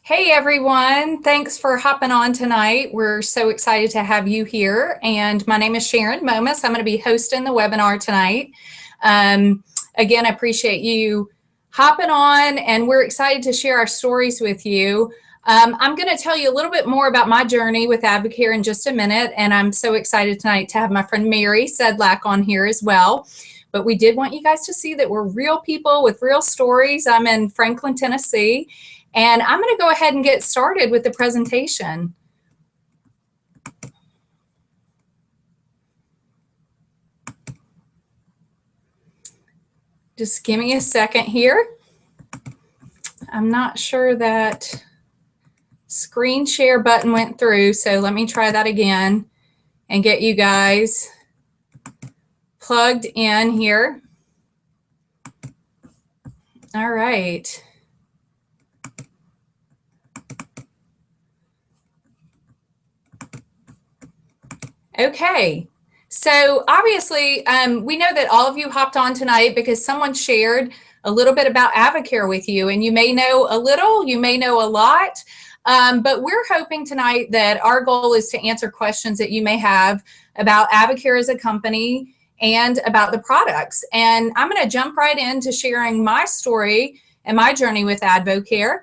Hey everyone, thanks for hopping on tonight. We're so excited to have you here. And my name is Sharon Momus. I'm going to be hosting the webinar tonight. Again, I appreciate you hopping on, and we're excited to share our stories with you. I'm going to tell you a little bit more about my journey with Advocare in just a minute, and I'm so excited tonight to have my friend Mary Sedlak on here as well. But we did want you guys to see that we're real people with real stories. I'm in Franklin, Tennessee. And I'm going to go ahead and get started with the presentation. Just give me a second here. I'm not sure that screen share button went through, so let me try that again and get you guys plugged in here. All right. Okay, so obviously we know that all of you hopped on tonight because someone shared a little bit about Advocare with you, and you may know a little, you may know a lot, but we're hoping tonight that our goal is to answer questions that you may have about Advocare as a company and about the products. And I'm going to jump right into sharing my story and my journey with Advocare.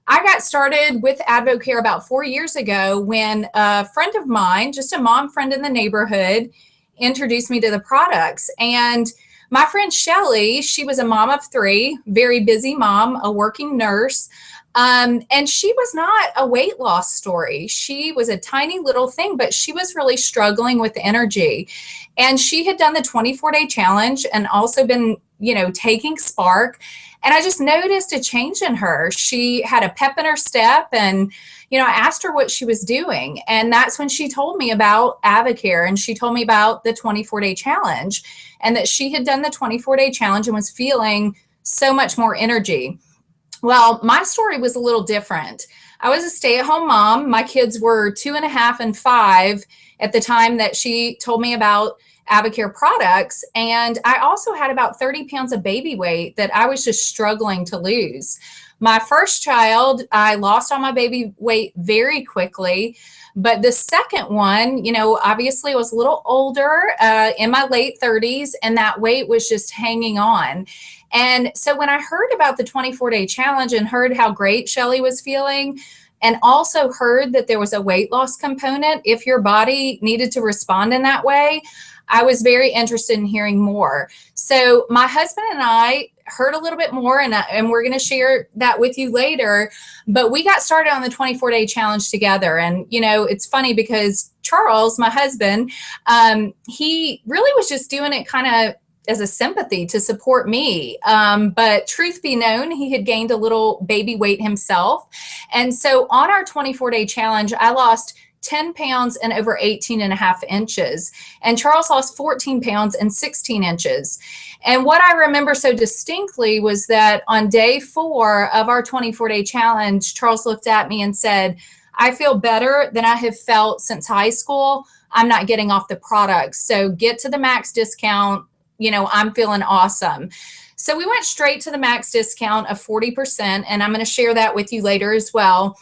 I got started with Advocare about 4 years ago when a friend of mine, just a mom friend in the neighborhood, introduced me to the products. And my friend Shelly, she was a mom of three, very busy mom, a working nurse. And she was not a weight loss story. She was a tiny little thing, but she was really struggling with energy. And she had done the 24-day challenge and also been, taking Spark. And I just noticed a change in her. She had a pep in her step, and, I asked her what she was doing. And that's when she told me about Advocare, and she told me about the 24-day challenge, and that she had done the 24-day challenge and was feeling so much more energy. Well, my story was a little different. I was a stay-at-home mom. My kids were 2.5 and 5 at the time that she told me about Advocare products. And I also had about 30 pounds of baby weight that I was just struggling to lose. My first child, I lost all my baby weight very quickly. But the second one, obviously I was a little older, in my late 30s, and that weight was just hanging on. And so when I heard about the 24-day challenge and heard how great Shelly was feeling, and also heard that there was a weight loss component if your body needed to respond in that way, I was very interested in hearing more. So my husband and I heard a little bit more, and we're going to share that with you later. But we got started on the 24-day challenge together. And, it's funny because Charles, my husband, he really was just doing it kind of as a sympathy to support me. But truth be known, he had gained a little baby weight himself. And so on our 24-day challenge, I lost 10 pounds and over 18.5 inches. And Charles lost 14 pounds and 16 inches. And what I remember so distinctly was that on day 4 of our 24-day challenge, Charles looked at me and said, "I feel better than I have felt since high school. I'm not getting off the products. So get to the max discount. I'm feeling awesome." So we went straight to the max discount of 40%. And I'm going to share that with you later as well,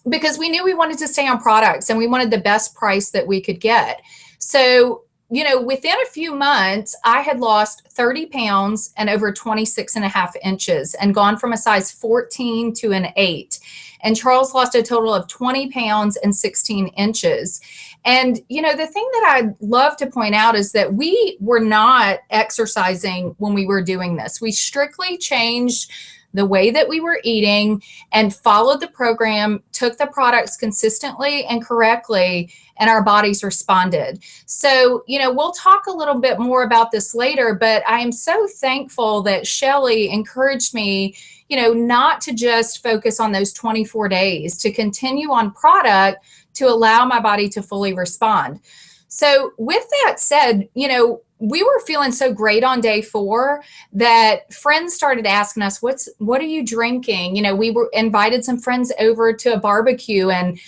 because we knew we wanted to stay on products and we wanted the best price that we could get. So, within a few months, I had lost 30 pounds and over 26.5 inches and gone from a size 14 to an 8. And Charles lost a total of 20 pounds and 16 inches. And, the thing that I'd love to point out is that we were not exercising when we were doing this. We strictly changed the way that we were eating and followed the program, took the products consistently and correctly, and our bodies responded. So, we'll talk a little bit more about this later, but I am so thankful that Shelly encouraged me, not to just focus on those 24 days, to continue on product to allow my body to fully respond. So with that said, we were feeling so great on day 4 that friends started asking us, what are you drinking? We were invited some friends over to a barbecue, and,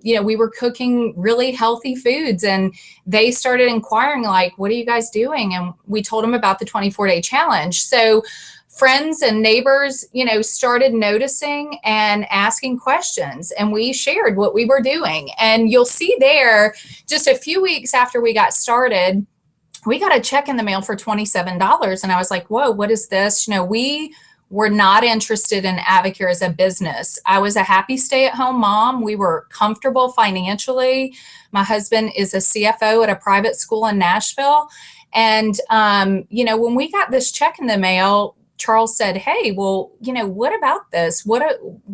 we were cooking really healthy foods, and they started inquiring, like, what are you guys doing? And we told them about the 24-day challenge. So friends and neighbors, started noticing and asking questions, and we shared what we were doing. And you'll see there, just a few weeks after we got started, we got a check in the mail for $27. And I was like, whoa, what is this? We were not interested in Advocare as a business. I was a happy stay-at-home mom. We were comfortable financially. My husband is a CFO at a private school in Nashville. And, when we got this check in the mail, Charles said, hey, well, what about this? What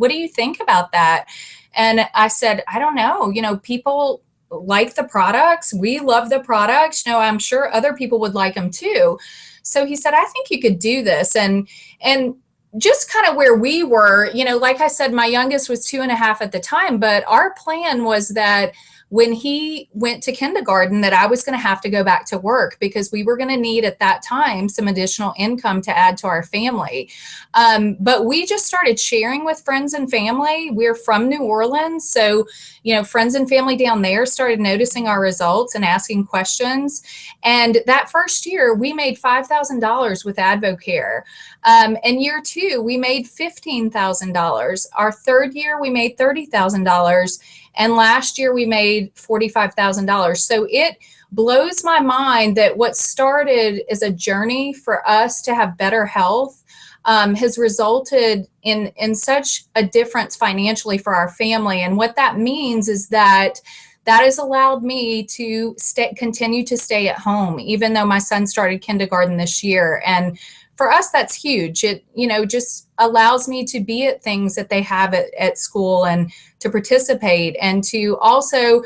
do you think about that? And I said, I don't know. People like the products. We love the products. I'm sure other people would like them too. So he said, I think you could do this. And just kind of where we were, like I said, my youngest was 2.5 at the time, but our plan was that when he went to kindergarten, that I was going to have to go back to work, because we were going to need at that time some additional income to add to our family. But we just started sharing with friends and family. We're from New Orleans. So, friends and family down there started noticing our results and asking questions. And that first year, we made $5,000 with Advocare. And year 2, we made $15,000. Our third year, we made $30,000. And last year we made $45,000. So it blows my mind that what started as a journey for us to have better health has resulted in such a difference financially for our family. And what that means is that has allowed me to continue to stay at home, even though my son started kindergarten this year. And for us, that's huge. It, just allows me to be at things that they have at school, and to participate, and to also,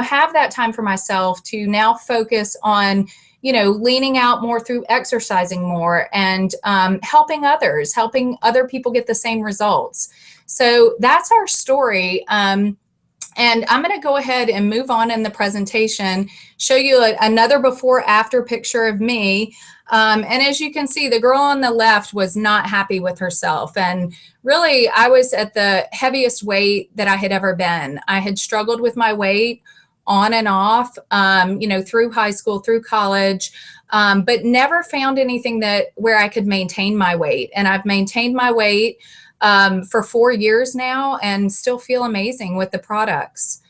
have that time for myself to now focus on, leaning out more through exercising more, and helping other people get the same results. So that's our story. And I'm going to go ahead and move on in the presentation, show you another before after picture of me. And as you can see, the girl on the left was not happy with herself. And really, I was at the heaviest weight that I had ever been. I had struggled with my weight on and off, through high school, through college, but never found anything where I could maintain my weight. And I've maintained my weight for 4 years now, and still feel amazing with the products.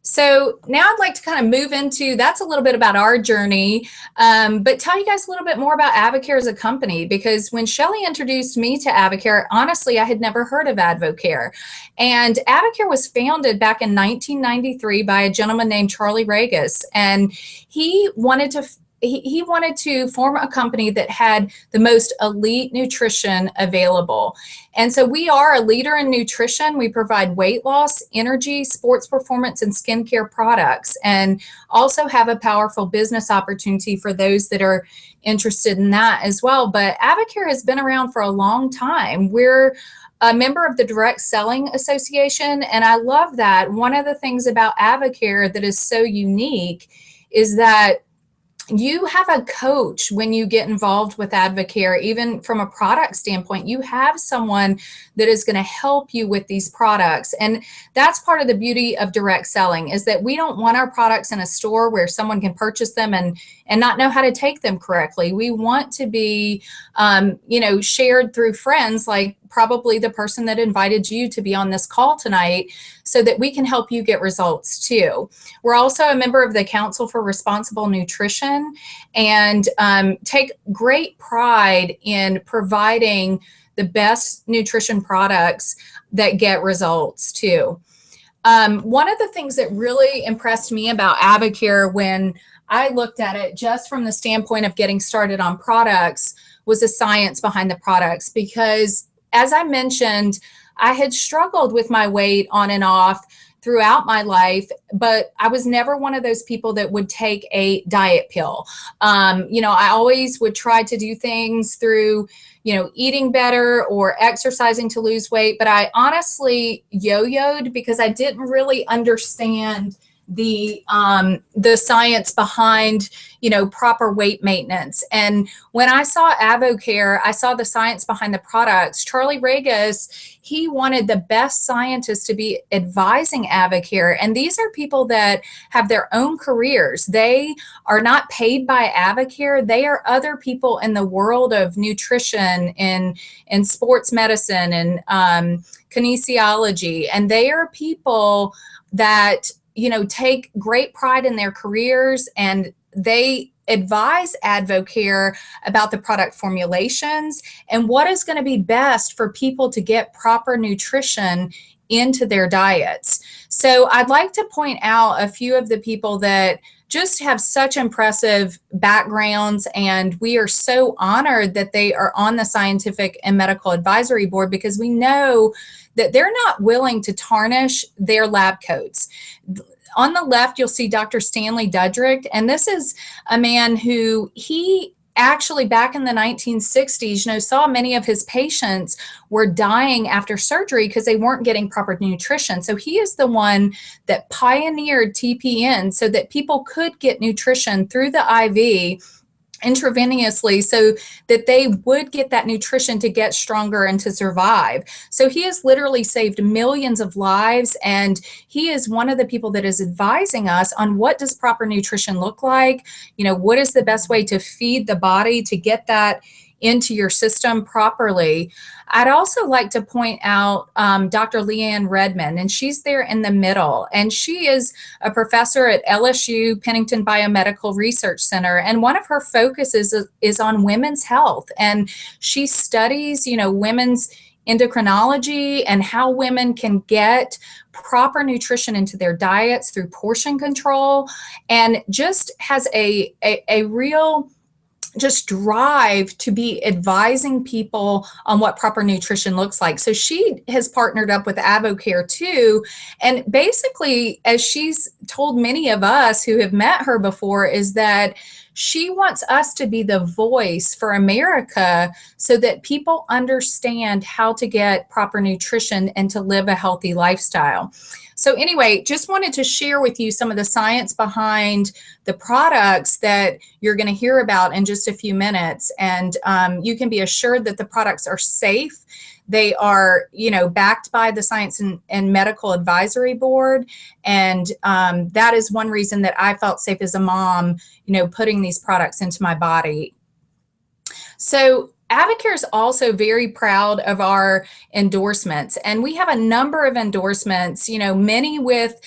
So now I'd like to kind of move into, that's a little bit about our journey, but tell you guys a little bit more about Advocare as a company, because when Shelly introduced me to Advocare, honestly, I had never heard of Advocare. And Advocare was founded back in 1993 by a gentleman named Charlie Regis, and he wanted to form a company that had the most elite nutrition available. And so we are a leader in nutrition. We provide weight loss, energy, sports performance, and skincare products, and also have a powerful business opportunity for those that are interested in that as well. But Advocare has been around for a long time. We're a member of the Direct Selling Association, and I love that. One of the things about Advocare that is so unique is that you have a coach when you get involved with Advocare. Even from a product standpoint, you have someone that is going to help you with these products. And that's part of the beauty of direct selling, is that we don't want our products in a store where someone can purchase them and not know how to take them correctly. We want to be, shared through friends, like probably the person that invited you to be on this call tonight, so that we can help you get results too. We're also a member of the Council for Responsible Nutrition, and take great pride in providing the best nutrition products that get results too. One of the things that really impressed me about Advocare when I looked at it just from the standpoint of getting started on products was the science behind the products, because as I mentioned, I had struggled with my weight on and off throughout my life, but I was never one of those people that would take a diet pill. I always would try to do things through, eating better or exercising to lose weight. But I honestly yo-yoed because I didn't really understand the science behind, proper weight maintenance. And when I saw Advocare, I saw the science behind the products. Charlie Regis, he wanted the best scientists to be advising Advocare. And these are people that have their own careers. They are not paid by Advocare. They are other people in the world of nutrition and sports medicine and kinesiology. And they are people that take great pride in their careers, and they advise Advocare about the product formulations and what is going to be best for people to get proper nutrition into their diets. So I'd like to point out a few of the people that just have such impressive backgrounds, and we are so honored that they are on the Scientific and Medical Advisory Board, because we know that they're not willing to tarnish their lab coats. On the left, you'll see Dr. Stanley Dudrick, and this is a man who he actually back in the 1960s, saw many of his patients were dying after surgery because they weren't getting proper nutrition. So he is the one that pioneered TPN so that people could get nutrition through the IV intravenously, so that they would get that nutrition to get stronger and to survive. So he has literally saved millions of lives, and he is one of the people that is advising us on what does proper nutrition look like, what is the best way to feed the body to get that into your system properly. I'd also like to point out Dr. Leanne Redmond, and she's there in the middle, and she is a professor at LSU Pennington Biomedical Research Center, and one of her focuses is on women's health, and she studies, women's endocrinology and how women can get proper nutrition into their diets through portion control, and just has a real just drive to be advising people on what proper nutrition looks like. So she has partnered up with Advocare too. And basically, as she's told many of us who have met her before, is that she wants us to be the voice for America so that people understand how to get proper nutrition and to live a healthy lifestyle. So anyway, just wanted to share with you some of the science behind the products that you're going to hear about in just a few minutes. And you can be assured that the products are safe. They are, backed by the Science and Medical Advisory Board. And that is one reason that I felt safe as a mom, putting these products into my body. So Advocare is also very proud of our endorsements, and we have a number of endorsements, many with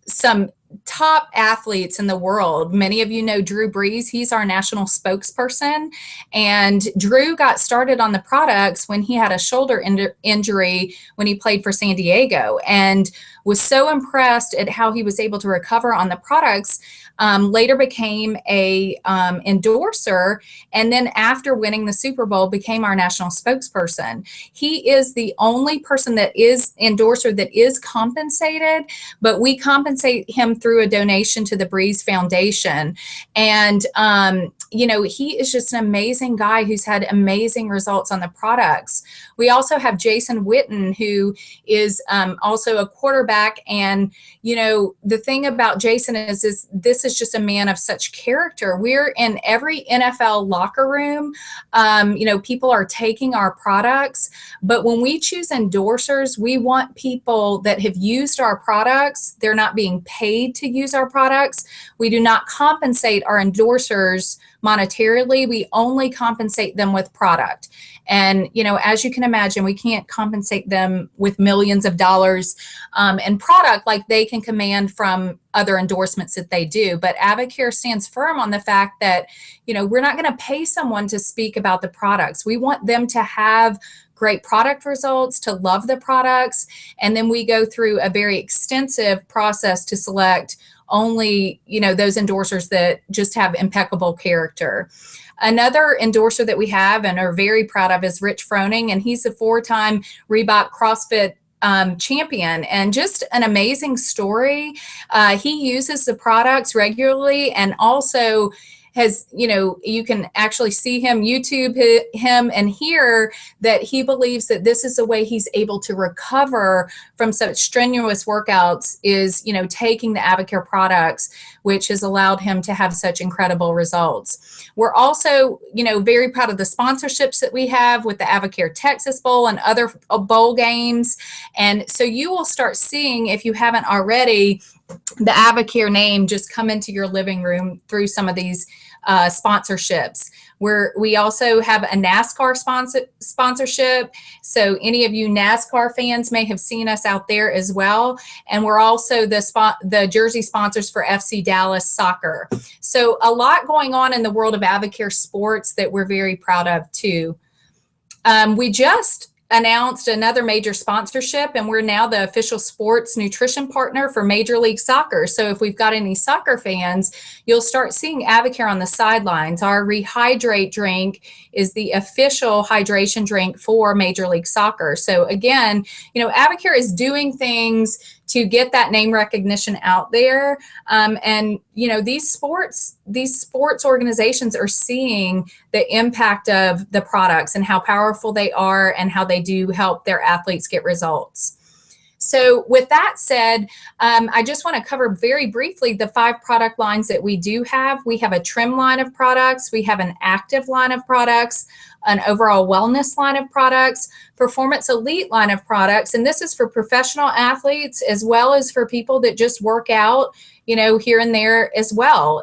some top athletes in the world. Many of you know Drew Brees. He's our national spokesperson, and Drew got started on the products when he had a shoulder injury when he played for San Diego, and was so impressed at how he was able to recover on the products. Later became a endorser, and then after winning the Super Bowl became our national spokesperson. He is the only person that is endorser that is compensated, but we compensate him through a donation to the Breeze Foundation. And he is just an amazing guy who's had amazing results on the products. We also have Jason Witten, who is also a quarterback. And, the thing about Jason is this is just a man of such character. We're in every NFL locker room. People are taking our products. But when we choose endorsers, we want people that have used our products. They're not being paid to use our products. We do not compensate our endorsers monetarily. We only compensate them with product. And, as you can imagine, we can't compensate them with millions of dollars in product like they can command from other endorsements that they do. But Advocare stands firm on the fact that, we're not going to pay someone to speak about the products. We want them to have great product results, to love the products. And then we go through a very extensive process to select only, those endorsers that just have impeccable character. Another endorser that we have and are very proud of is Rich Froning, and he's a 4-time Reebok CrossFit champion, and just an amazing story. He uses the products regularly and also has, you can actually see him, YouTube him, and hear that he believes that this is a way he's able to recover from such strenuous workouts is, taking the Advocare products, which has allowed him to have such incredible results. We're also, very proud of the sponsorships that we have with the Advocare Texas Bowl and other bowl games. And so you will start seeing, if you haven't already, the Advocare name just come into your living room through some of these sponsorships. We also have a NASCAR sponsorship. So any of you NASCAR fans may have seen us out there as well. And we're also the jersey sponsors for FC Dallas Soccer. So a lot going on in the world of Advocare sports that we're very proud of too. We just announced another major sponsorship, and we're now the official sports nutrition partner for Major League Soccer. So if we've got any soccer fans, you'll start seeing Advocare on the sidelines. Our Rehydrate drink is the official hydration drink for Major League Soccer. So again, Advocare is doing things to get that name recognition out there. And, these sports organizations are seeing the impact of the products and how powerful they are and how they do help their athletes get results. So with that said, I just want to cover very briefly the 5 product lines that we do have. We have a trim line of products. We have an active line of products, an overall wellness line of products, performance elite line of products. And this is for professional athletes as well as for people that just work out, here and there as well.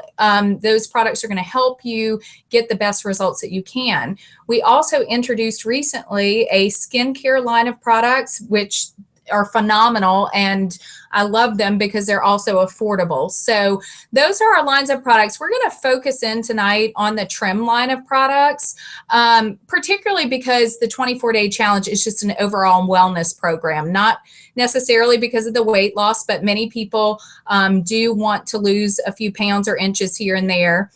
Those products are going to help you get the best results that you can. We also introduced recently a skincare line of products, which are phenomenal, and I love them because they're also affordable. So those are our lines of products. We're going to focus in tonight on the trim line of products, particularly because the 24-day challenge is just an overall wellness program, not necessarily because of the weight loss, but many people do want to lose a few pounds or inches here and there.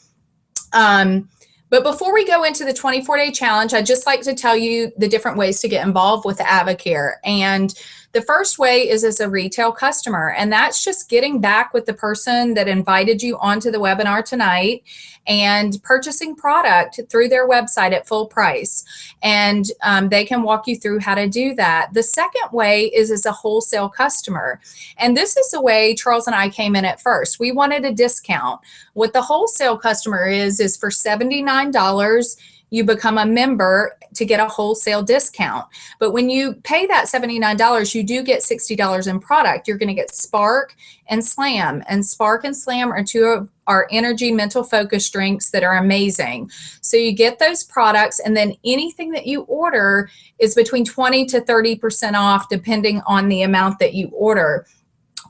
But before we go into the 24-day challenge, I'd just like to tell you the different ways to get involved with Advocare. And the first way is as a retail customer, and that's just getting back with the person that invited you onto the webinar tonight and purchasing product through their website at full price. And they can walk you through how to do that. The second way is as a wholesale customer. And this is the way Charles and I came in at first. We wanted a discount. What the wholesale customer is for $79, you become a member to get a wholesale discount. But when you pay that $79, you do get $60 in product. You're going to get Spark and Slam. And Spark and Slam are 2 of our energy mental focus drinks that are amazing. So you get those products, and then anything that you order is between 20 to 30% off depending on the amount that you order.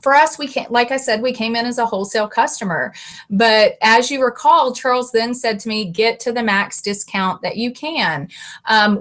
For us, like I said, we came in as a wholesale customer. But as you recall, Charles then said to me, get to the max discount that you can.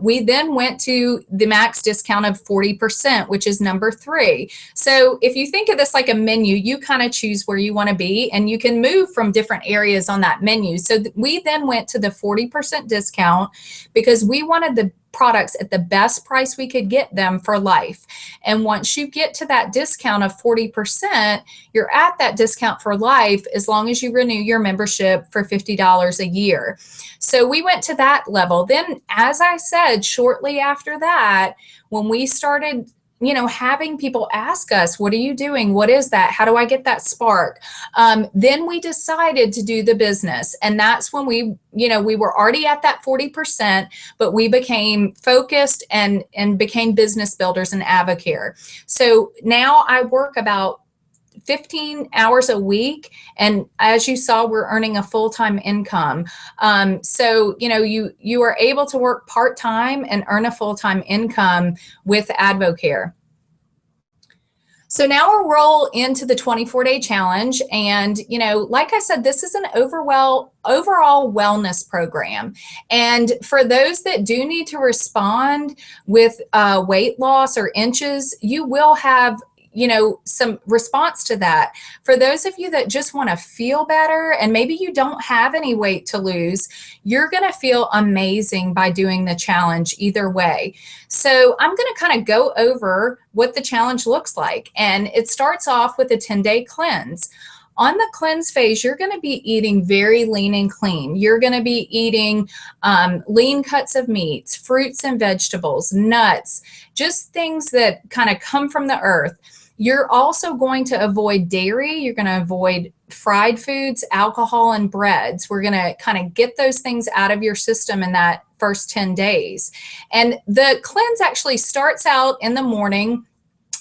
We then went to the max discount of 40%, which is number 3. So if you think of this like a menu, you kind of choose where you want to be, and you can move from different areas on that menu. So we then went to the 40% discount because we wanted the products at the best price we could get them for life. And once you get to that discount of 40%, you're at that discount for life as long as you renew your membership for $50 a year. So we went to that level. Then, as I said, shortly after that, when we started having people ask us, what are you doing? What is that? How do I get that Spark? Then we decided to do the business. And that's when we were already at that 40%, but we became focused and became business builders in Advocare. So now I work about 15 hours a week. And as you saw, we're earning a full-time income. So, you are able to work part-time and earn a full-time income with Advocare. So now we'll roll into the 24-day challenge. And, like I said, this is an overall wellness program. And for those that do need to respond with weight loss or inches, you will have some response to that. For those of you that just want to feel better and maybe you don't have any weight to lose, you're going to feel amazing by doing the challenge either way. So I'm going to kind of go over what the challenge looks like. And it starts off with a 10-day cleanse. On the cleanse phase, you're going to be eating very lean and clean. You're going to be eating lean cuts of meats, fruits and vegetables, nuts, just things that kind of come from the earth. You're also going to avoid dairy. You're going to avoid fried foods, alcohol, and breads. We're going to kind of get those things out of your system in that first 10 days. And the cleanse actually starts out in the morning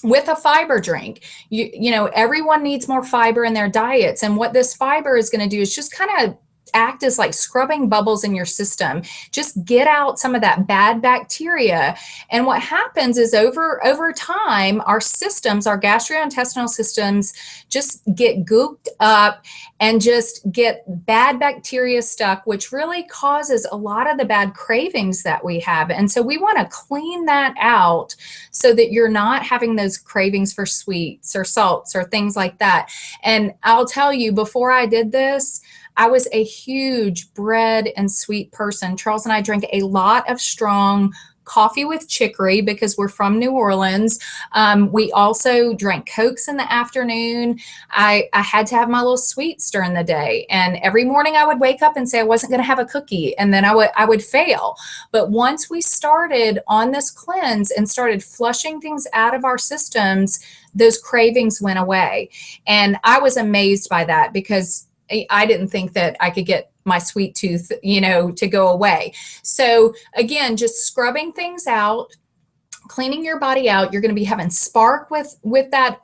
with a fiber drink. You know, everyone needs more fiber in their diets. And what this fiber is going to do is just kind of act as like scrubbing bubbles in your system. Just get out some of that bad bacteria. And what happens is over time, our systems, our gastrointestinal systems just get gooped up and just get bad bacteria stuck, which really causes a lot of the bad cravings that we have. And so we want to clean that out so that you're not having those cravings for sweets or salts or things like that. And I'll tell you, before I did this, I was a huge bread and sweet person. Charles and I drank a lot of strong coffee with chicory because we're from New Orleans. We also drank Cokes in the afternoon. I had to have my little sweets during the day. And every morning I would wake up and say I wasn't going to have a cookie. And then I would fail. But once we started on this cleanse and started flushing things out of our systems, those cravings went away. And I was amazed by that because I didn't think that I could get my sweet tooth, you know, to go away. So again, just scrubbing things out, cleaning your body out. You're going to be having Spark with that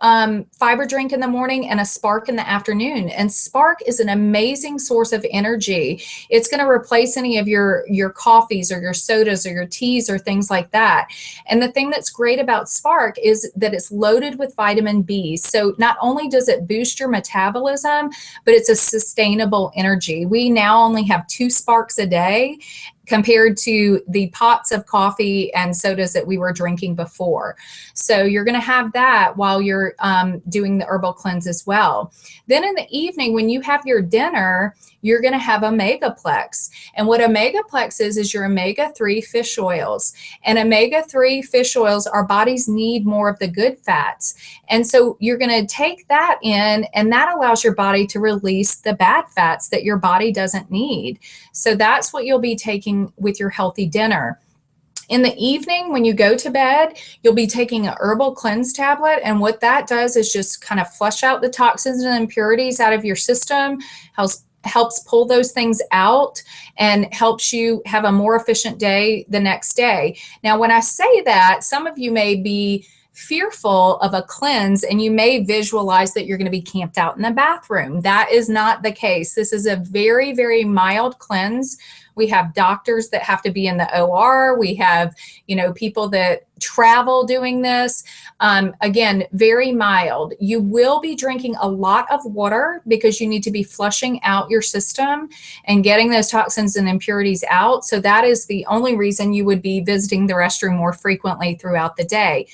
fiber drink in the morning and a Spark in the afternoon. And Spark is an amazing source of energy. It's going to replace any of your coffees or your sodas or your teas or things like that. And the thing that's great about Spark is that it's loaded with vitamin B. So not only does it boost your metabolism, but it's a sustainable energy. We now only have 2 Sparks a day compared to the pots of coffee and sodas that we were drinking before. So you're going to have that while you're doing the herbal cleanse as well. Then in the evening, when you have your dinner, you're going to have Omegaplex. And what Omegaplex is your omega-3 fish oils. And omega-3 fish oils, our bodies need more of the good fats. And so you're going to take that in, and that allows your body to release the bad fats that your body doesn't need. So that's what you'll be taking with your healthy dinner. In the evening, when you go to bed, you'll be taking an herbal cleanse tablet. And what that does is just kind of flush out the toxins and impurities out of your system, helps pull those things out, and helps you have a more efficient day the next day. Now, when I say that, some of you may be fearful of a cleanse and you may visualize that you're going to be camped out in the bathroom. That is not the case. This is a very, very mild cleanse. We have doctors that have to be in the OR. We have, you know, people that travel doing this. Again, very mild. You will be drinking a lot of water because you need to be flushing out your system and getting those toxins and impurities out. So that is the only reason you would be visiting the restroom more frequently throughout the day.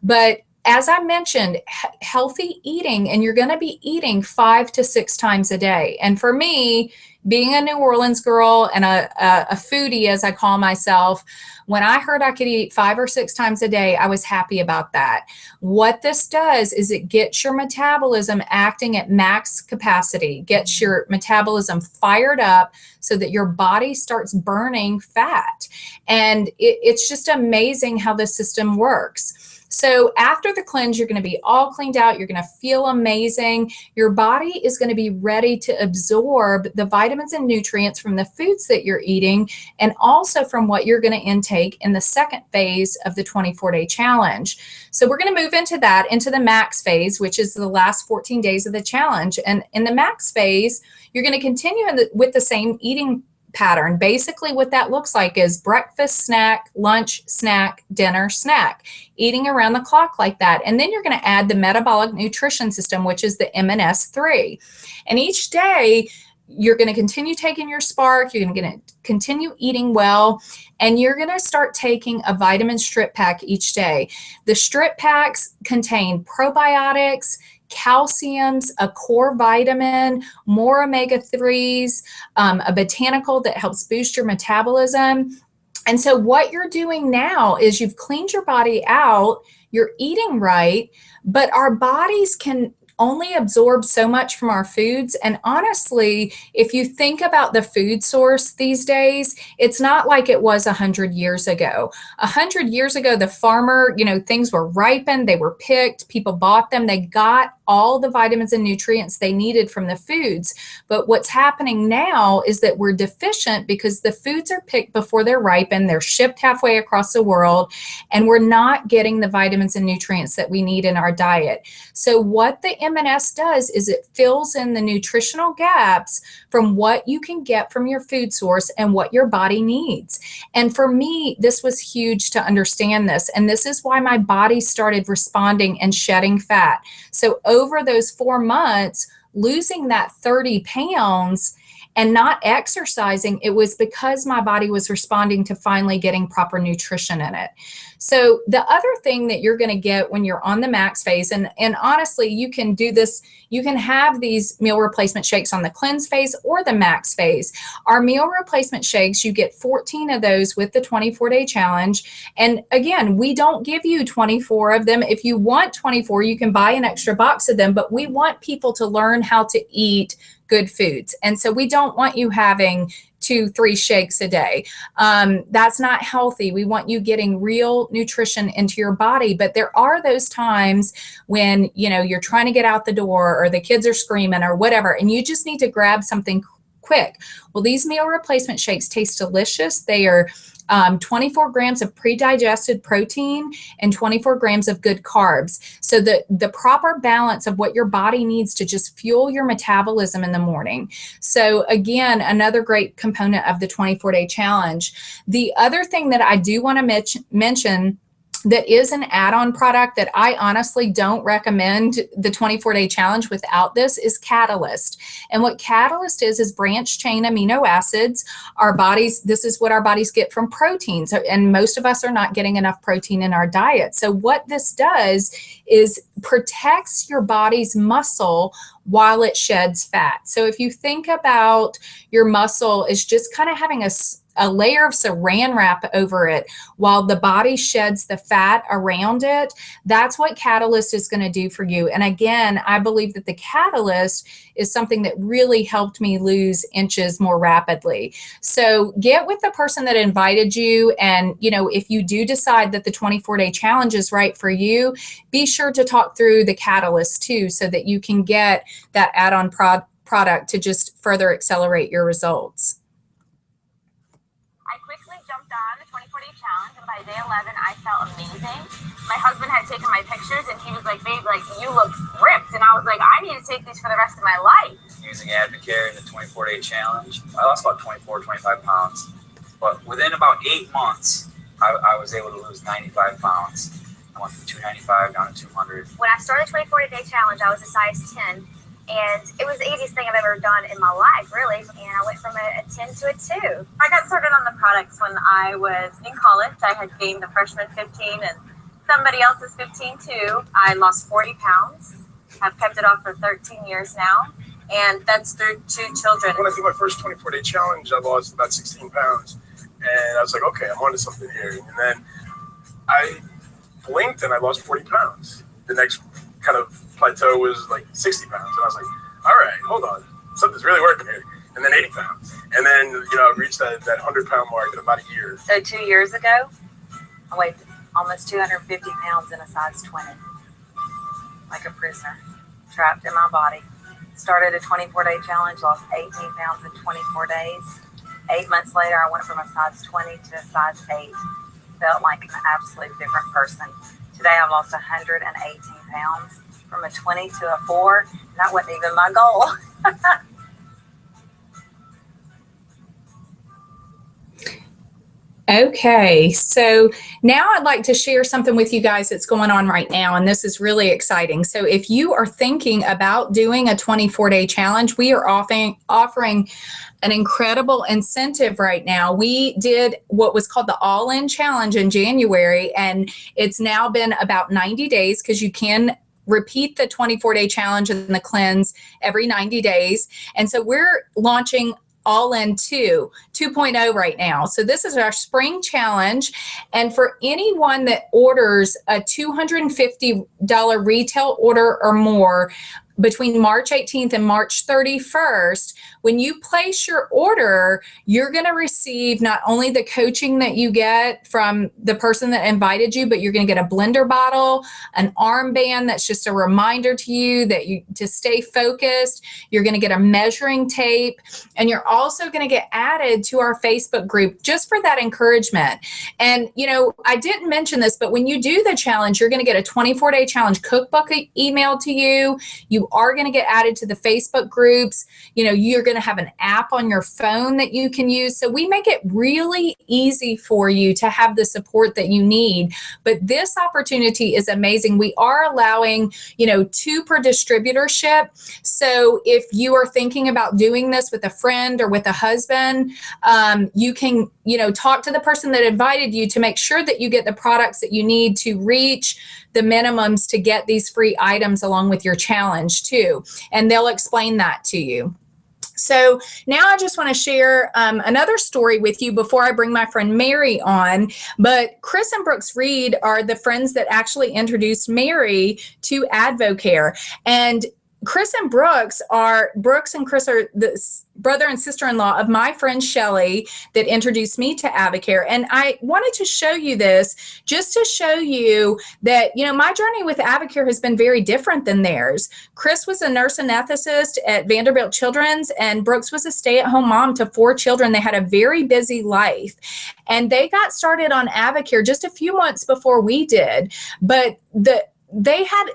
But as I mentioned, healthy eating, and you're going to be eating 5 to 6 times a day. And for me, being a New Orleans girl and a foodie, as I call myself, when I heard I could eat 5 or 6 times a day, I was happy about that. What this does is it gets your metabolism acting at max capacity, gets your metabolism fired up so that your body starts burning fat. And it's just amazing how the system works. So after the cleanse, you're going to be all cleaned out. You're going to feel amazing. Your body is going to be ready to absorb the vitamins and nutrients from the foods that you're eating, and also from what you're going to intake in the second phase of the 24-day challenge. So we're going to move into the max phase, which is the last 14 days of the challenge. And in the max phase, you're going to continue with the same eating pattern. Basically, what that looks like is breakfast, snack, lunch, snack, dinner, snack, eating around the clock like that. And then you're going to add the metabolic nutrition system, which is the MNS3. And each day, you're going to continue taking your Spark, you're going to continue eating well, and you're going to start taking a vitamin strip pack each day. The strip packs contain probiotics, calciums, a core vitamin, more omega-3s, a botanical that helps boost your metabolism. And so what you're doing now is you've cleaned your body out, you're eating right, but our bodies can only absorb so much from our foods. And honestly, if you think about the food source these days, it's not like it was 100 years ago. 100 years ago, the farmer, things were ripened, they were picked, people bought them, they got all the vitamins and nutrients they needed from the foods. But what's happening now is that we're deficient because the foods are picked before they're ripened, they're shipped halfway across the world, and we're not getting the vitamins and nutrients that we need in our diet. So what the M&S does is it fills in the nutritional gaps from what you can get from your food source and what your body needs. And for me, this was huge to understand this. And this is why my body started responding and shedding fat. So over those 4 months, losing that 30 pounds and not exercising, it was because my body was responding to finally getting proper nutrition in it. So the other thing that you're going to get when you're on the max phase, and honestly, you can do this, you can have these meal replacement shakes on the cleanse phase or the max phase. Our meal replacement shakes, you get 14 of those with the 24-day challenge. And again, we don't give you 24 of them. If you want 24, you can buy an extra box of them, but we want people to learn how to eat good foods. And so we don't want you having 2-3 shakes a day. That's not healthy. We want you getting real nutrition into your body. But there are those times when, you're trying to get out the door or the kids are screaming or whatever, and you just need to grab something quick. Well, these meal replacement shakes taste delicious. They are 24 grams of pre-digested protein and 24 grams of good carbs. So the proper balance of what your body needs to just fuel your metabolism in the morning. So again, another great component of the 24-day challenge. The other thing that I do want to mention that is an add-on product that I honestly don't recommend the 24-day challenge without this is Catalyst. And what Catalyst is branched chain amino acids. This is what our bodies get from proteins. And most of us are not getting enough protein in our diet. So what this does is protects your body's muscle while it sheds fat. So if you think about your muscle is just kind of having a layer of saran wrap over it while the body sheds the fat around it, that's what Catalyst is going to do for you. And again, I believe that the Catalyst is something that really helped me lose inches more rapidly. So get with the person that invited you. And, if you do decide that the 24-day challenge is right for you, be sure to talk through the Catalyst too, so that you can get that add-on product to just further accelerate your results. I quickly jumped on the 24-day challenge, and by day 11, I felt amazing. My husband had taken my pictures, and he was like, babe, you look ripped. And I was like, I need to take these for the rest of my life. Using Advocare in the 24-day challenge, I lost about 24, 25 pounds. But within about 8 months, I was able to lose 95 pounds. I went from 295 down to 200. When I started the 24-day challenge, I was a size 10. And it was the easiest thing I've ever done in my life, really. And I went from a 10 to a 2. I got started on the products when I was in college. I had gained the freshman 15 and somebody else is 15 too. I lost 40 pounds. I've kept it off for 13 years now. And that's through 2 children. When I did my first 24-day challenge, I lost about 16 pounds. And I was like, okay, I'm onto something here. And then I blinked and I lost 40 pounds. The next kind of plateau was like 60 pounds. And I was like, all right, hold on. Something's really working here. And then 80 pounds. And then, I reached that 100-pound mark in about a year. So 2 years ago, I weighed almost 250 pounds in a size 20. Like a prisoner, trapped in my body. Started a 24-day challenge, lost 18 pounds in 24 days. 8 months later, I went from a size 20 to a size 8. Felt like an absolute different person. Today, I've lost 118 pounds from a 20 to a 4. And that wasn't even my goal. Okay, so now I'd like to share something with you guys that's going on right now, and this is really exciting. So if you are thinking about doing a 24-day challenge, we are offering an incredible incentive right now. We did what was called the All-In Challenge in January, and it's now been about 90 days because you can repeat the 24-day challenge and the cleanse every 90 days. And so we're launching All-In 2.0 right now. So this is our spring challenge. And for anyone that orders a $250 retail order or more, between March 18th and March 31st, when you place your order, you're going to receive not only the coaching that you get from the person that invited you, but you're going to get a blender bottle, an armband that's just a reminder to you that you to stay focused. You're going to get a measuring tape, and you're also going to get added to our Facebook group just for that encouragement. And, you know, I didn't mention this, but when you do the challenge, you're going to get a 24-day challenge cookbook emailed to you. You are going to get added to the Facebook groups. You know, you're going to have an app on your phone that you can use. So we make it really easy for you to have the support that you need. But this opportunity is amazing. We are allowing, you know, 2 per distributorship. So if you are thinking about doing this with a friend or with a husband, you can, you know, talk to the person that invited you to make sure that you get the products that you need to reach the minimums to get these free items along with your challenge too. And they'll explain that to you. So now I just want to share another story with you before I bring my friend Mary on. But Chris and Brooks Reed are the friends that actually introduced Mary to Advocare. And Chris and Brooks and Chris are the brother and sister-in-law of my friend Shelly that introduced me to Advocare. And I wanted to show you this just to show you that, you know, my journey with Advocare has been very different than theirs. Chris was a nurse anesthetist at Vanderbilt Children's, and Brooks was a stay-at-home mom to 4 children. They had a very busy life, and they got started on Advocare just a few months before we did. But they had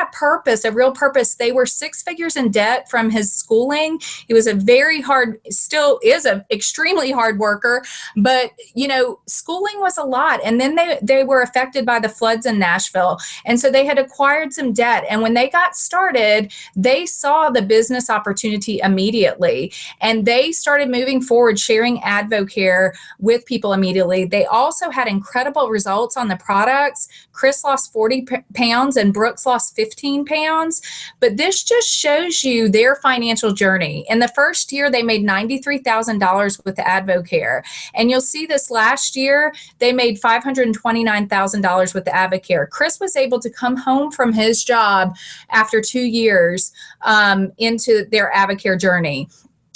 a purpose, a real purpose. They were 6 figures in debt from his schooling. He was a very hard, still is a extremely hard worker, but you know, schooling was a lot. And then they were affected by the floods in Nashville. And so they had acquired some debt. And when they got started, they saw the business opportunity immediately. And they started moving forward, sharing Advocare with people immediately. They also had incredible results on the products. Chris lost 40 pounds and Brooks lost 15 pounds. But this just shows you their financial journey. In the first year, they made $93,000 with Advocare. And you'll see this last year, they made $529,000 with Advocare. Chris was able to come home from his job after 2 years into their Advocare journey.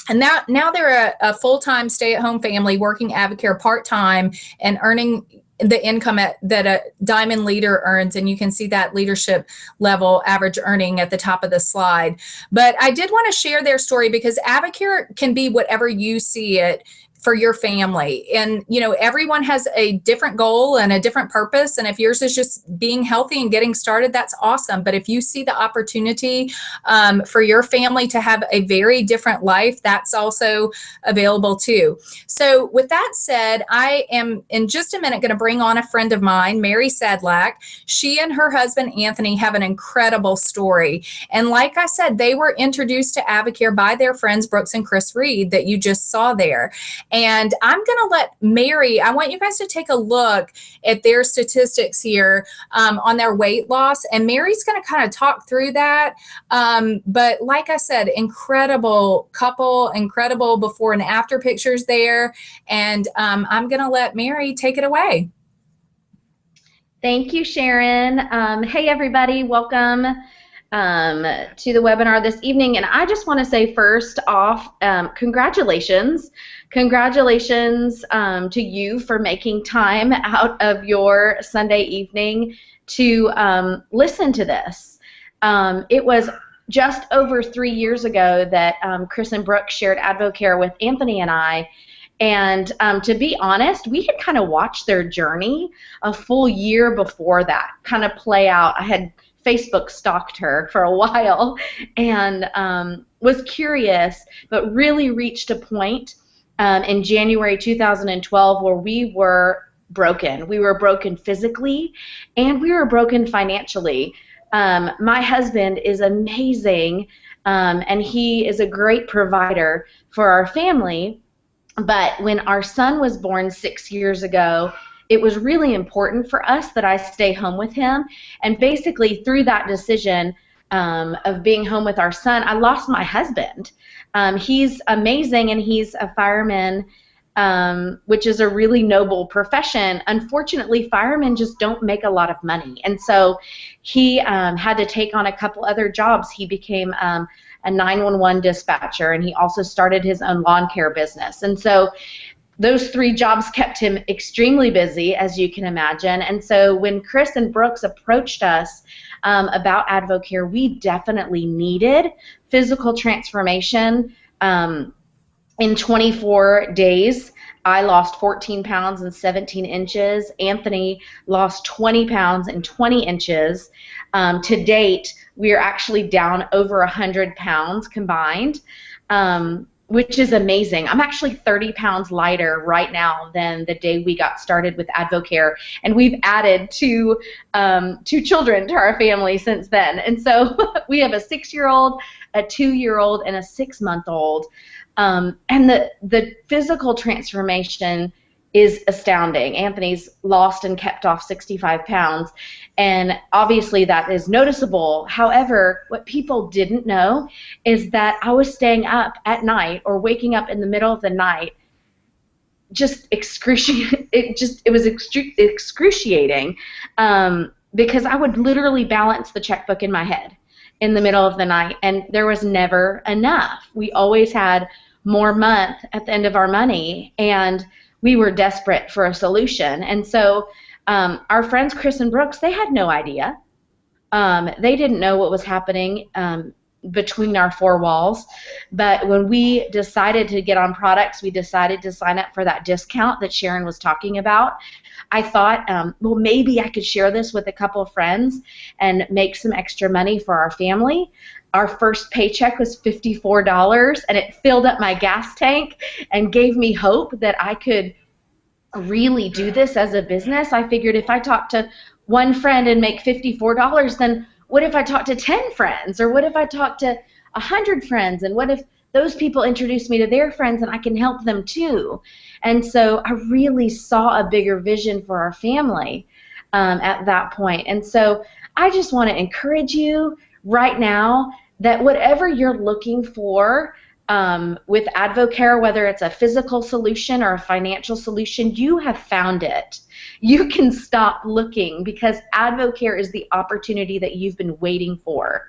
And now they're a full-time stay-at-home family working Advocare part-time and earning the income that a diamond leader earns. And you can see that leadership level average earning at the top of the slide. But I did want to share their story because Advocare can be whatever you see it for your family. And, you know, everyone has a different goal and a different purpose. And if yours is just being healthy and getting started, that's awesome. But if you see the opportunity for your family to have a very different life, that's also available too. So with that said, I am in just a minute going to bring on a friend of mine, Mary Sedlak. She and her husband, Anthony, have an incredible story. And like I said, they were introduced to Advocare by their friends, Brooks and Chris Reed, that you just saw there. And I'm going to let Mary, I want you guys to take a look at their statistics here on their weight loss. And Mary's going to kind of talk through that. But like I said, incredible couple, incredible before and after pictures there. And I'm going to let Mary take it away. Thank you, Sharon. Hey, everybody. Welcome to the webinar this evening. And I just want to say first off, congratulations. Congratulations to you for making time out of your Sunday evening to listen to this. It was just over 3 years ago that Chris and Brooke shared Advocare with Anthony and I. And to be honest, we had kind of watched their journey a full year before that kind of play out. I had Facebook stalked her for a while and was curious, but really reached a point in January 2012 where we were broken. We were broken physically and we were broken financially. My husband is amazing and he is a great provider for our family. But when our son was born 6 years ago, it was really important for us that I stay home with him. And basically through that decision of being home with our son, I lost my husband. He's amazing and he's a fireman which is a really noble profession. Unfortunately, firemen just don't make a lot of money. And so he had to take on a couple other jobs. He became a 911 dispatcher, and he also started his own lawn care business. And so those 3 jobs kept him extremely busy, as you can imagine. And so when Chris and Brooks approached us about Advocare, we definitely needed physical transformation. In 24 days, I lost 14 pounds and 17 inches. Anthony lost 20 pounds and 20 inches. To date, we are actually down over 100 pounds combined, which is amazing. I'm actually 30 pounds lighter right now than the day we got started with Advocare, and we've added 2 children to our family since then. And so we have a 6-year-old, a 2-year-old, and a 6-month-old. And the physical transformation is astounding. Anthony's lost and kept off 65 pounds, and obviously that is noticeable. However, what people didn't know is that I was staying up at night or waking up in the middle of the night, just excruciating. It was excruciating because I would literally balance the checkbook in my head in the middle of the night, and there was never enough. We always had more month at the end of our money, and we were desperate for a solution. And so our friends Chris and Brooks, they had no idea. They didn't know what was happening between our 4 walls. But when we decided to get on products, we decided to sign up for that discount that Sharon was talking about. I thought, well, maybe I could share this with a couple of friends and make some extra money for our family. Our first paycheck was $54, and it filled up my gas tank and gave me hope that I could really do this as a business. I figured if I talked to 1 friend and make $54, then what if I talked to 10 friends? Or what if I talked to 100 friends? And what if those people introduce me to their friends and I can help them too? And so I really saw a bigger vision for our family at that point. And so I just want to encourage you right now that whatever you're looking for with Advocare, whether it's a physical solution or a financial solution, you have found it. You can stop looking because Advocare is the opportunity that you've been waiting for.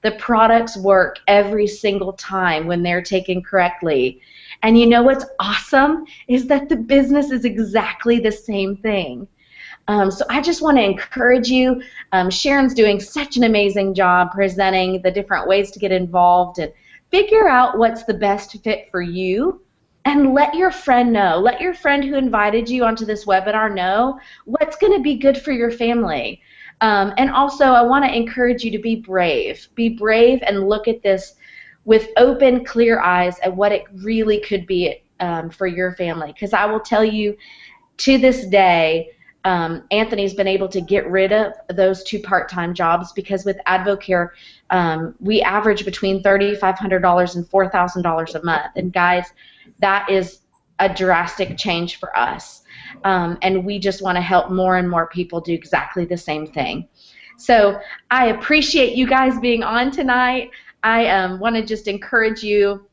The products work every single time when they're taken correctly. And you know what's awesome is that the business is exactly the same thing. So I just want to encourage you. Sharon's doing such an amazing job presenting the different ways to get involved and figure out what's the best fit for you, and let your friend know. Let your friend who invited you onto this webinar know what's going to be good for your family. And also, I want to encourage you to be brave. Be brave and look at this with open, clear eyes at what it really could be for your family. Because I will tell you, to this day, Anthony's been able to get rid of those 2 part-time jobs because with Advocare, we average between $3,500 and $4,000 a month. And guys, that is a drastic change for us. And we just want to help more and more people do exactly the same thing. So I appreciate you guys being on tonight. I want to just encourage you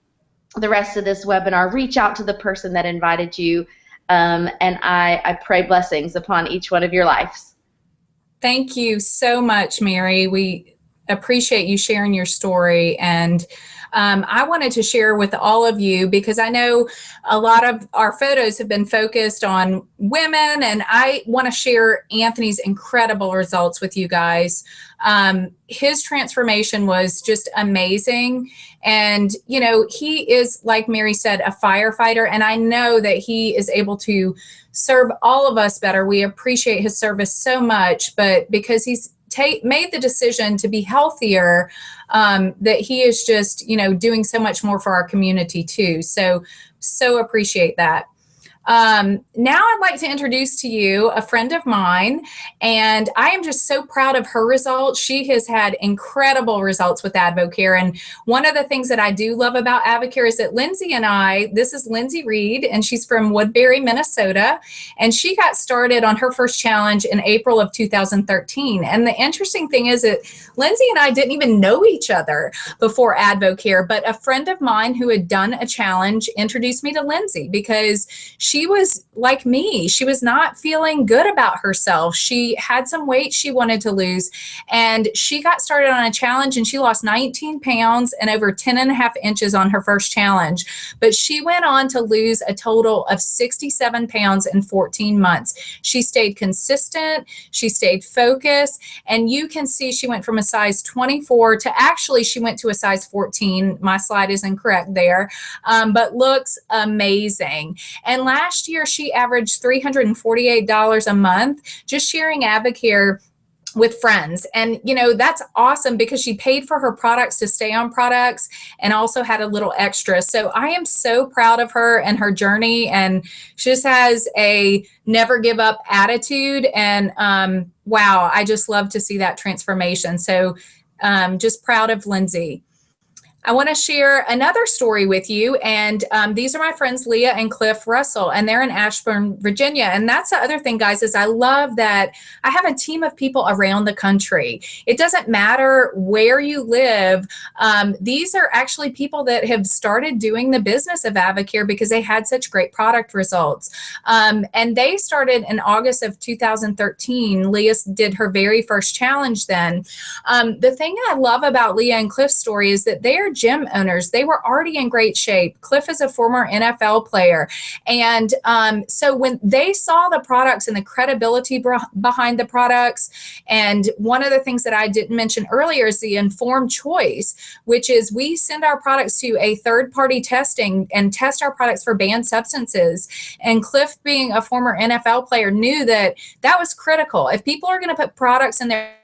the rest of this webinar. Reach out to the person that invited you. And I pray blessings upon each one of your lives. Thank you so much, Mary. We appreciate you sharing your story. And I wanted to share with all of you because I know a lot of our photos have been focused on women, and I want to share Anthony's incredible results with you guys. His transformation was just amazing. And, you know, he is, like Mary said, a firefighter, and I know that he is able to serve all of us better. We appreciate his service so much, but because he's made the decision to be healthier, that he is just, you know, doing so much more for our community too. So appreciate that. Now I'd like to introduce to you a friend of mine, and I am just so proud of her results. She has had incredible results with Advocare, and one of the things that I do love about Advocare is that Lindsay and this is Lindsay Reed, and she's from Woodbury, Minnesota, and she got started on her first challenge in April of 2013. And the interesting thing is that Lindsay and I didn't even know each other before Advocare, but a friend of mine who had done a challenge introduced me to Lindsay because she was like me. She was not feeling good about herself. She had some weight she wanted to lose, and she got started on a challenge, and she lost 19 pounds and over 10 and a half inches on her first challenge. But she went on to lose a total of 67 pounds in 14 months. She stayed consistent. She stayed focused. And you can see she went from a size 24 to actually she went to a size 14. My slide is incorrect there, but looks amazing. And last year, she averaged $348 a month just sharing Advocare with friends. And, you know, that's awesome because she paid for her products to stay on products and also had a little extra. So I am so proud of her and her journey. And she just has a never give up attitude. And wow, I just love to see that transformation. So just proud of Lindsay. I want to share another story with you, and these are my friends Leah and Cliff Russell, and they're in Ashburn, Virginia. And that's the other thing, guys, is I love that I have a team of people around the country. It doesn't matter where you live. These are actually people that have started doing the business of Advocare because they had such great product results. And they started in August of 2013. Leah did her very first challenge then. The thing I love about Leah and Cliff's story is that they're gym owners. They were already in great shape. Cliff is a former NFL player. And so when they saw the products and the credibility behind the products, and one of the things that I didn't mention earlier is the informed choice, which is we send our products to a third-party testing and test our products for banned substances. And Cliff, being a former NFL player, knew that that was critical. If people are going to put products in their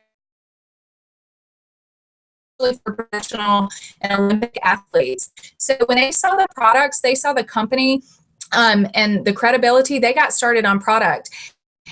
for professional and Olympic athletes. So when they saw the products, they saw the company and the credibility, they got started on product.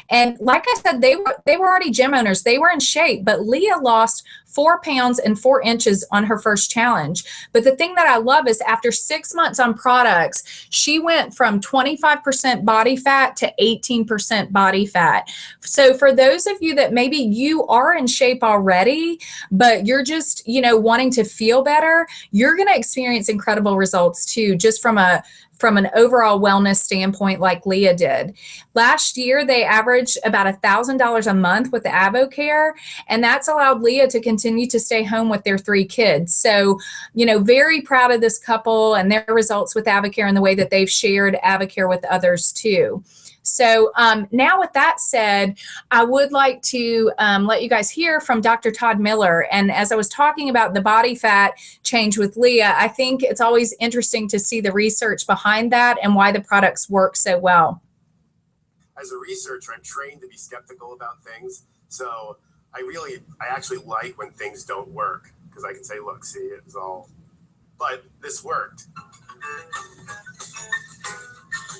And like I said, they were already gym owners. They were in shape, but Leah lost 4 pounds and 4 inches on her first challenge. But the thing that I love is after 6 months on products, she went from 25% body fat to 18% body fat. So for those of you that maybe you are in shape already, but you're just, you know, wanting to feel better, you're going to experience incredible results too, just from an overall wellness standpoint like Leah did. Last year, they averaged about $1,000 a month with the Advocare, and that's allowed Leah to continue to stay home with their 3 kids. So, you know, very proud of this couple and their results with Advocare and the way that they've shared Advocare with others too. So now with that said, I would like to let you guys hear from Dr. Todd Miller. And as I was talking about the body fat change with Leah, I think it's always interesting to see the research behind that and why the products work so well. As a researcher, I'm trained to be skeptical about things. So I actually like when things don't work because I can say, look, see, it was all, but this worked.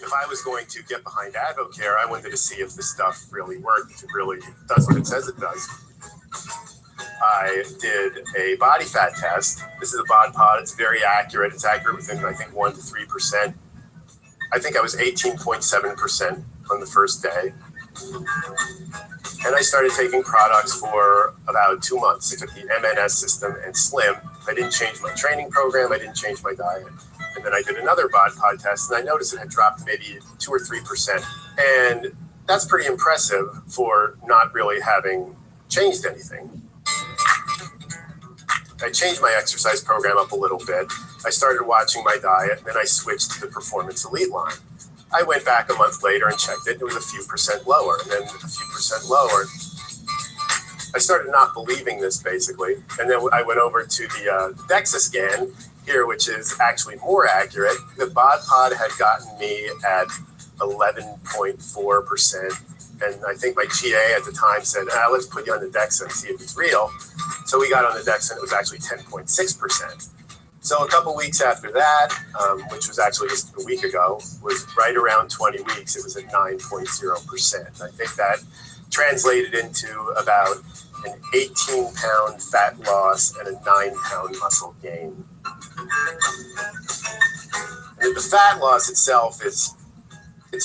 If I was going to get behind Advocare, I wanted to see if this stuff really worked, if it really does what it says it does. I did a body fat test. This is a bod pod. It's very accurate. It's accurate within, I think, 1 to 3%. I think I was 18.7% on the first day. And I started taking products for about 2 months. I took the MNS system and Slim. I didn't change my training program. I didn't change my diet. And then I did another bod pod test, and I noticed it had dropped maybe 2 or 3%. And that's pretty impressive for not really having changed anything. I changed my exercise program up a little bit. I started watching my diet, and then I switched to the Performance Elite line. I went back a month later and checked it. It was a few percent lower, and then a few percent lower. I started not believing this, basically. And then I went over to the DEXA scan here, which is actually more accurate. The bod pod had gotten me at 11.4%. And I think my GA at the time said, let's put you on the DEXA and see if it's real. So we got on the DEXA and it was actually 10.6%. So a couple weeks after that, which was actually just a week ago, was right around 20 weeks. It was at 9.0%. I think that translated into about an 18-pound fat loss and a 9-pound muscle gain. And the fat loss itself it's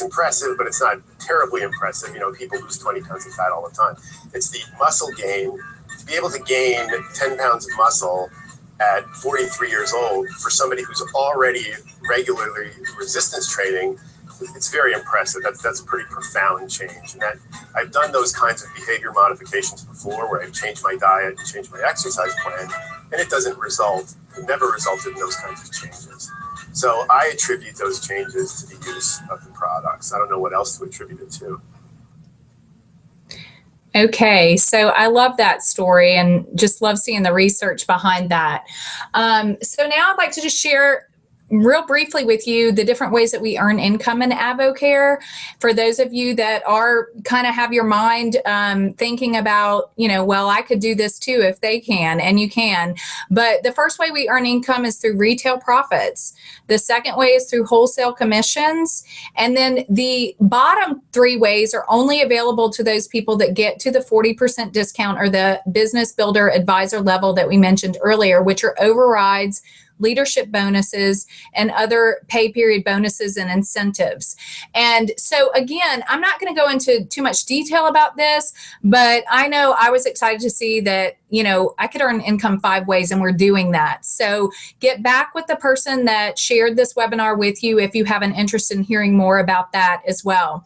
impressive, but it's not terribly impressive. You know, people lose 20 pounds of fat all the time. It's the muscle gain. To be able to gain 10 pounds of muscle at 43 years old for somebody who's already regularly resistance training, it's very impressive. That's a pretty profound change. And that I've done those kinds of behavior modifications before where I've changed my diet and changed my exercise plan, and it never resulted in those kinds of changes. So I attribute those changes to the use of the products. I don't know what else to attribute it to. Okay, so I love that story and just love seeing the research behind that. So now I'd like to just share real briefly with you the different ways that we earn income in Advocare. For those of you that are kind of have your mind thinking about, you know, well, I could do this too if they can, and you can. But the first way we earn income is through retail profits. The second way is through wholesale commissions. And then the bottom three ways are only available to those people that get to the 40% discount or the business builder advisor level that we mentioned earlier, which are overrides, leadership bonuses, and other pay period bonuses and incentives. And so again, I'm not going to go into too much detail about this, but I know I was excited to see that, you know, I could earn income 5 ways, and we're doing that. So get back with the person that shared this webinar with you if you have an interest in hearing more about that as well.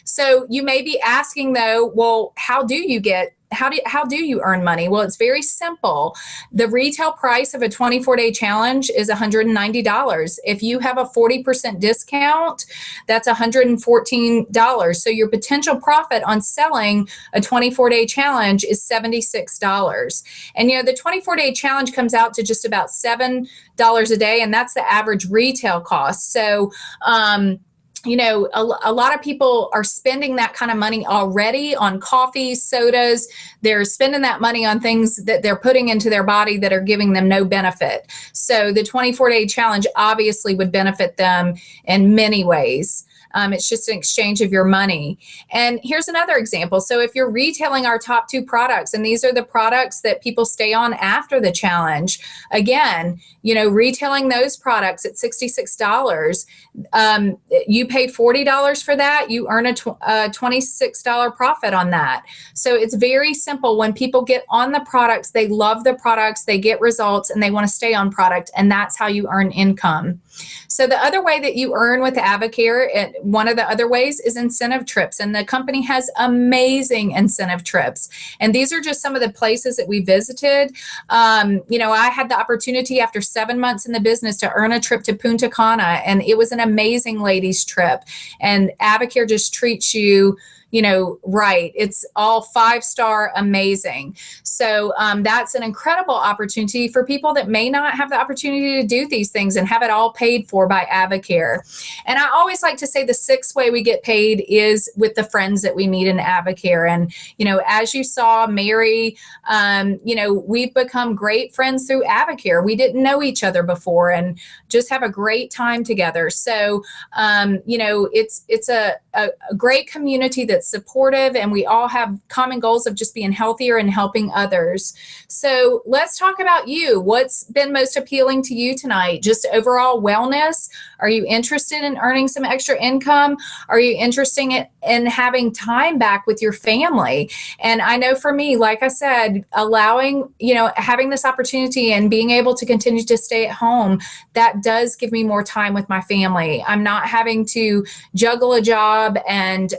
So you may be asking though, well, how do you earn money? Well, it's very simple. The retail price of a 24-day challenge is $190. If you have a 40% discount, that's $114. So your potential profit on selling a 24-day challenge is $76. And you know, the 24-day challenge comes out to just about $7 a day, and that's the average retail cost. So you know, a lot of people are spending that kind of money already on coffee, sodas. They're spending that money on things that they're putting into their body that are giving them no benefit. So the 24-day challenge obviously would benefit them in many ways. It's just an exchange of your money. And here's another example. So if you're retailing our top 2 products, and these are the products that people stay on after the challenge, again, you know, retailing those products at $66, you pay $40 for that, you earn a $26 profit on that. So it's very simple. When people get on the products, they love the products, they get results, and they want to stay on product, and that's how you earn income. So the other way that you earn with Advocare, one of the other ways is incentive trips. And the company has amazing incentive trips. And these are just some of the places that we visited. You know, I had the opportunity after 7 months in the business to earn a trip to Punta Cana, and it was an amazing ladies trip. And Advocare just treats you, you know, right. It's all 5-star amazing. So that's an incredible opportunity for people that may not have the opportunity to do these things and have it all paid for by Advocare. And I always like to say the 6th way we get paid is with the friends that we meet in Advocare. And, you know, as you saw, Mary, you know, we've become great friends through Advocare. We didn't know each other before and just have a great time together. So, you know, it's a great community that's supportive, and we all have common goals of just being healthier and helping others. So let's talk about you. What's been most appealing to you tonight? Just overall wellness? Are you interested in earning some extra income? Are you interested in having time back with your family? And I know for me, like I said, allowing, you know, having this opportunity and being able to continue to stay at home, that does give me more time with my family. I'm not having to juggle a job and,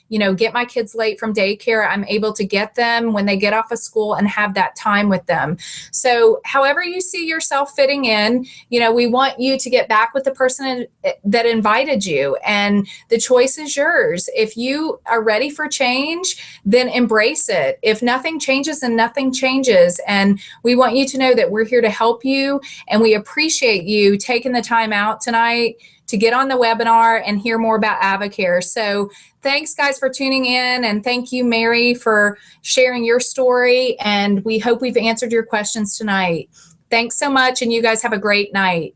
you know, get my kids late from daycare. I'm able to get them when they get off of school and have that time with them. So however you see yourself fitting in, you know, we want you to get back with the person that invited you, and the choice is yours. If you are ready for change, then embrace it. If nothing changes, then nothing changes. And we want you to know that we're here to help you, and we appreciate you taking the time out tonight to get on the webinar and hear more about Advocare. So thanks, guys, for tuning in. And thank you, Mary, for sharing your story. And we hope we've answered your questions tonight. Thanks so much, and you guys have a great night.